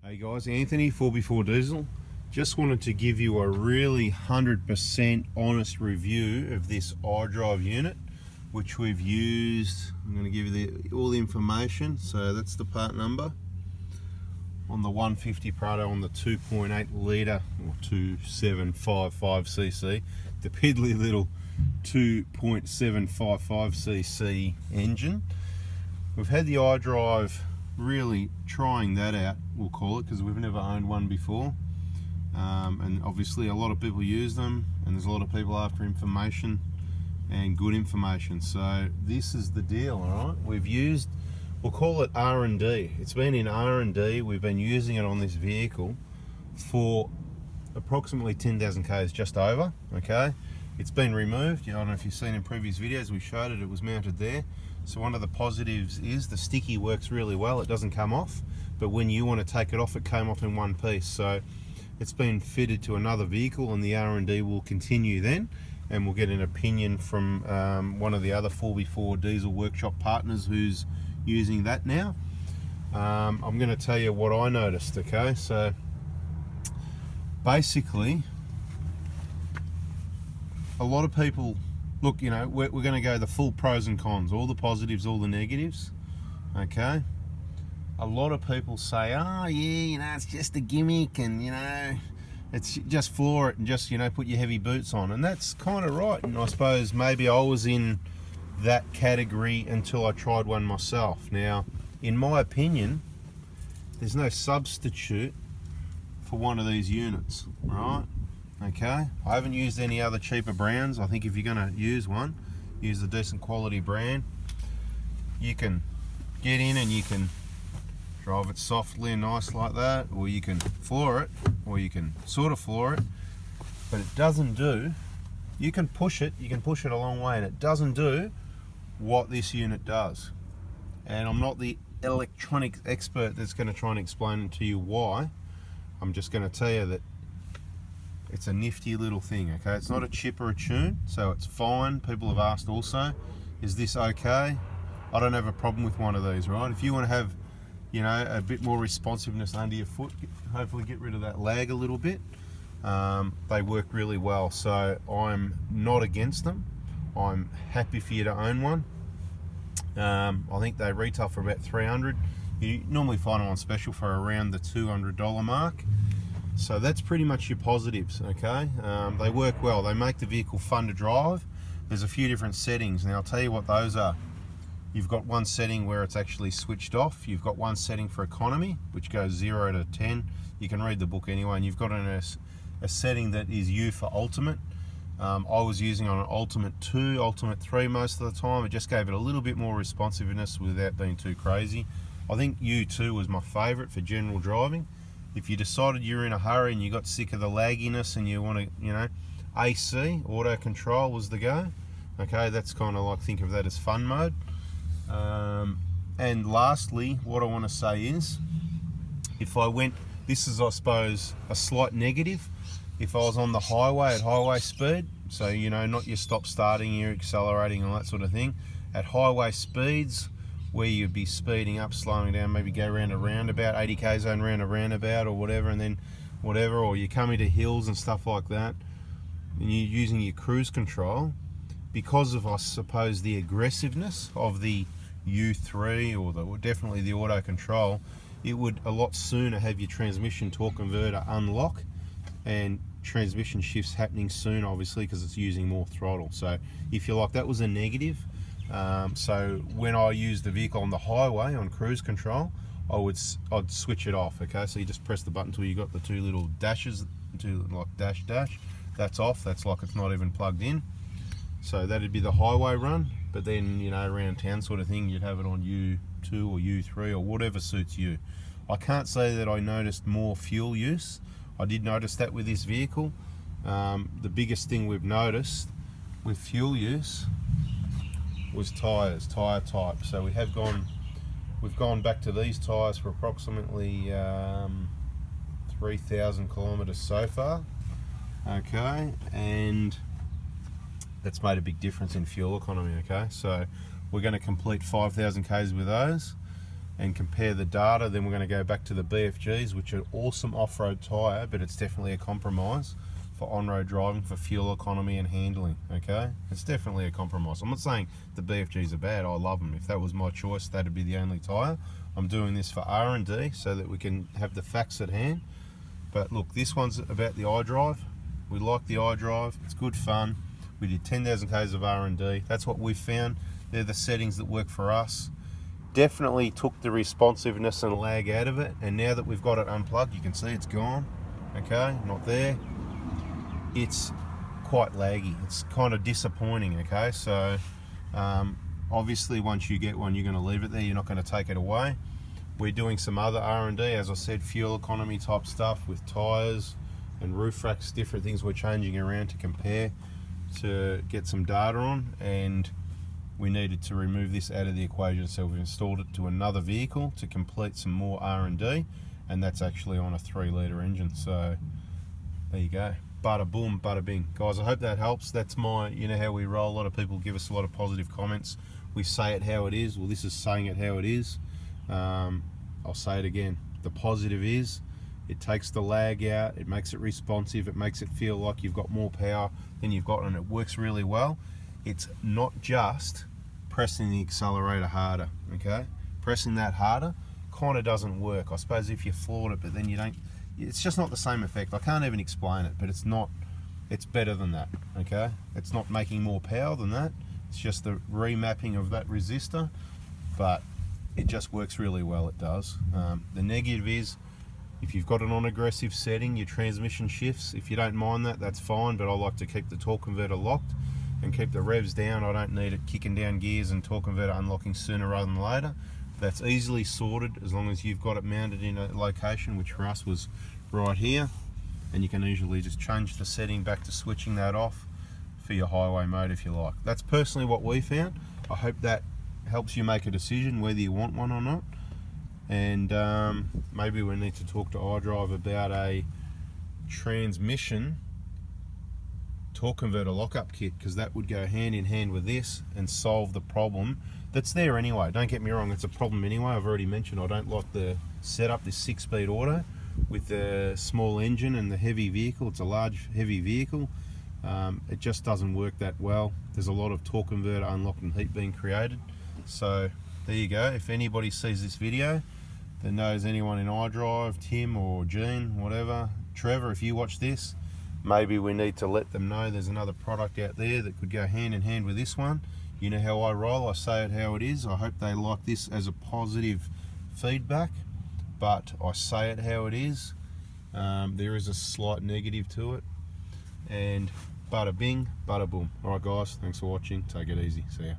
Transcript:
Hey guys, Anthony, 4x4 Diesel. Just wanted to give you a really 100% honest review of this iDRIVE unit, which we've used. I'm going to give you all the information. So that's the part number on the 150 Prado on the 2.8 litre or 2755cc, the piddly little 2.755cc engine. We've had the iDRIVE really trying that out, we'll call it, because we've never owned one before, and obviously a lot of people use them, and there's a lot of people after information and good information. So this is the deal. All right, we've used, we'll call it R&D. It's been in R&D. We've been using it on this vehicle for approximately 10,000 k's, just over. Okay, it's been removed. I don't know if you've seen in previous videos, we showed it was mounted there. So one of the positives is the sticky works really well. It doesn't come off, but when you want to take it off, it came off in one piece. So it's been fitted to another vehicle, and the R&D will continue then, and we'll get an opinion from one of the other 4x4 Diesel workshop partners who's using that now. I'm going to tell you what I noticed. Okay, so basically a lot of people, look, you know, we're going to go the full pros and cons, all the positives, all the negatives. Okay, a lot of people say, oh yeah, you know, it's just a gimmick, and you know, it's just floor it and just, you know, put your heavy boots on, and that's kind of right. And I suppose maybe I was in that category until I tried one myself. Now, in my opinion, there's no substitute for one of these units, right? Okay, I haven't used any other cheaper brands. I think if you're going to use one, use a decent quality brand. You can get in and you can drive it softly and nice like that, or you can floor it, or you can sort of floor it, but it doesn't do, you can push it a long way, and it doesn't do what this unit does. And I'm not the electronics expert that's going to try and explain to you why. I'm just going to tell you that it's a nifty little thing. Okay, it's not a chip or a tune, so it's fine. People have asked also, is this okay? I don't have a problem with one of these, right? If you want to have, you know, a bit more responsiveness under your foot, hopefully get rid of that lag a little bit, they work really well. So I'm not against them. I'm happy for you to own one. I think they retail for about $300. You normally find them on special for around the $200 mark. So that's pretty much your positives. Okay, they work well. They make the vehicle fun to drive. There's a few different settings. Now I'll tell you what those are. You've got one setting where it's actually switched off. You've got one setting for economy, which goes 0 to 10. You can read the book anyway. And you've got a setting that is U for ultimate. I was using on an ultimate 2, ultimate 3 most of the time. It just gave it a little bit more responsiveness without being too crazy. I think U2 was my favorite for general driving. If you decided you're in a hurry and you got sick of the lagginess and you want to, you know, AC, auto control was the go. Okay, that's kind of like, think of that as fun mode. And lastly, what I want to say is, if I went, this is I suppose a slight negative, if I was on the highway at highway speed, so you know, not your stop starting, you're accelerating, all that sort of thing, at highway speeds, where you'd be speeding up, slowing down, maybe go around a roundabout, 80k zone around a roundabout or whatever, and then whatever, or you're coming to hills and stuff like that, and you're using your cruise control, because of, I suppose, the aggressiveness of the U3 or definitely the auto control, it would a lot sooner have your transmission torque converter unlock and transmission shifts happening soon, obviously, because it's using more throttle. So if you like, that was a negative. So when I use the vehicle on the highway on cruise control, I'd switch it off. Okay, so you just press the button until you got the two little dashes, like dash. That's off. That's like it's not even plugged in. So that'd be the highway run. But then, you know, around town sort of thing, you'd have it on U2 or U3 or whatever suits you. I can't say that I noticed more fuel use. I did notice that with this vehicle. The biggest thing we've noticed with fuel use was tyre type. So we've gone back to these tyres for approximately 3,000 kilometers so far. Okay, and that's made a big difference in fuel economy. Okay, so we're going to complete 5,000 k's with those, and compare the data. Then we're going to go back to the BFGs, which are awesome off-road tyre, but it's definitely a compromise for on-road driving, for fuel economy and handling. Okay, it's definitely a compromise. I'm not saying the BFGs are bad. I love them. If that was my choice, that'd be the only tyre. I'm doing this for R&D so that we can have the facts at hand. But look, this one's about the iDrive. We like the iDrive. It's good fun. We did 10,000 k's of R&D. That's what we found. They're the settings that work for us. Definitely took the responsiveness and lag out of it, and now that we've got it unplugged, you can see it's gone. Okay, not there. It's quite laggy. It's kind of disappointing. Okay, so obviously once you get one, you're going to leave it there. You're not going to take it away. We're doing some other R&D, as I said, fuel economy type stuff with tyres and roof racks, different things we're changing around to compare, to get some data on, and we needed to remove this out of the equation, so we've installed it to another vehicle to complete some more R&D, and that's actually on a 3-litre engine. So there you go. Bada boom, bada bing. Guys, I hope that helps. That's my, you know how we roll. A lot of people give us a lot of positive comments. We say it how it is. Well, this is saying it how it is. I'll say it again. The positive is it takes the lag out, it makes it responsive, it makes it feel like you've got more power than you've got, and it works really well. It's not just pressing the accelerator harder, okay? Pressing that harder kind of doesn't work. I suppose if you floored it, but then you don't, it's just not the same effect. I can't even explain it, but it's not, it's better than that, okay? It's not making more power than that. It's just the remapping of that resistor, but it just works really well, it does. The negative is, if you've got an on aggressive setting, your transmission shifts. If you don't mind that, that's fine, but I like to keep the torque converter locked and keep the revs down. I don't need it kicking down gears and torque converter unlocking sooner rather than later. That's easily sorted as long as you've got it mounted in a location, which for us was right here, and you can easily just change the setting back to switching that off for your highway mode if you like. That's personally what we found. I hope that helps you make a decision whether you want one or not. And maybe we need to talk to iDrive about a transmission torque converter lockup kit, because that would go hand in hand with this and solve the problem that's there anyway. Don't get me wrong, it's a problem anyway. I've already mentioned I don't like the setup, this 6-speed auto with the small engine and the heavy vehicle. It's a large heavy vehicle. It just doesn't work that well. There's a lot of torque converter unlocked and heat being created. So there you go. If anybody sees this video that knows anyone in iDrive, Tim or Gene, whatever, Trevor, if you watch this, maybe we need to let them know there's another product out there that could go hand in hand with this one. You know how I roll, I say it how it is. I hope they like this as a positive feedback, but I say it how it is. There is a slight negative to it, and bada bing, bada boom. Alright guys, thanks for watching, take it easy, see ya.